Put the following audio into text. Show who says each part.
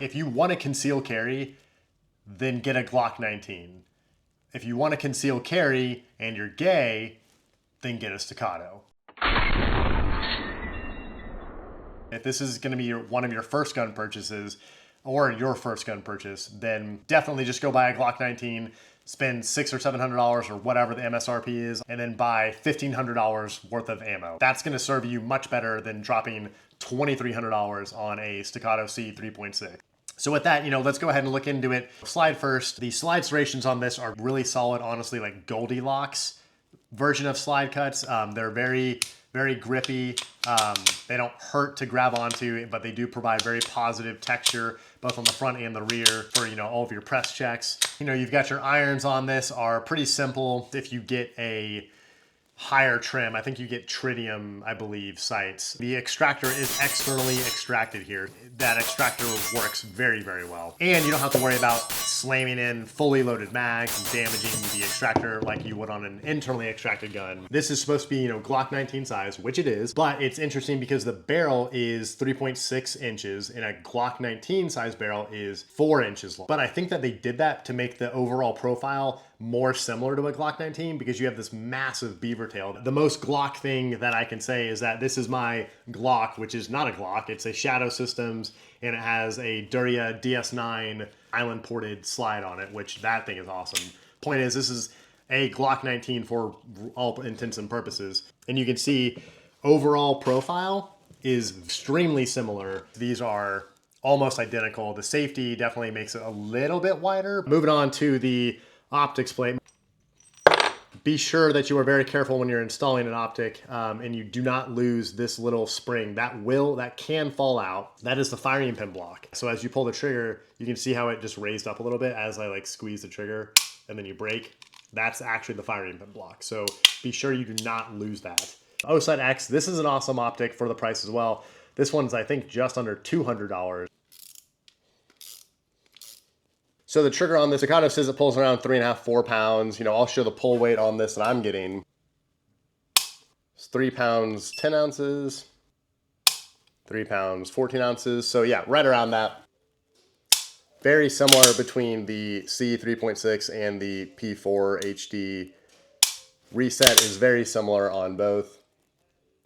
Speaker 1: If you want to conceal carry, then get a Glock 19. If you want to conceal carry and you're gay, then get a Staccato. If this is going to be one of your first gun purchases or your first gun purchase, then definitely just go buy a Glock 19, spend $600 or $700 or whatever the MSRP is, and then buy $1,500 worth of ammo. That's going to serve you much better than dropping $2,300 on a Staccato C3.6. So with that, let's go ahead and look into it. Slide first. The slide serrations on this are really solid, honestly, like Goldilocks version of slide cuts. They're very, very grippy. They don't hurt to grab onto, but they do provide very positive texture, both on the front and the rear for, all of your press checks. You've got your irons on this are pretty simple. If you get a higher trim, I think you get tritium, I believe, sights. The extractor is externally extracted here. That extractor works very, very well. And you don't have to worry about slamming in fully loaded mags and damaging the extractor like you would on an internally extracted gun. This is supposed to be, Glock 19 size, which it is, but it's interesting because the barrel is 3.6 inches and a Glock 19 size barrel is 4 inches long. But I think that they did that to make the overall profile more similar to a Glock 19 because you have this massive beaver tail. The most Glock thing that I can say is that this is my Glock, which is not a Glock. It's a Shadow Systems, and it has a Duria DS9 island ported slide on it, which that thing is awesome. Point is, this is a Glock 19 for all intents and purposes. And you can see overall profile is extremely similar. These are almost identical. The safety definitely makes it a little bit wider. Moving on to the optics plate. Be sure that you are very careful when you're installing an optic and you do not lose this little spring. That can fall out. That is the firing pin block. So as you pull the trigger, you can see how it just raised up a little bit as I squeeze the trigger and then you brake. That's actually the firing pin block. So be sure you do not lose that. O-Sight X, this is an awesome optic for the price as well. This one's, I think, just under $200. So the trigger on this, Staccato says it pulls around 3.5, 4 pounds. I'll show the pull weight on this that I'm getting. It's 3 pounds, 10 ounces, 3 pounds, 14 ounces. So yeah, right around that. Very similar between the C3.6 and the P4 HD. Reset is very similar on both.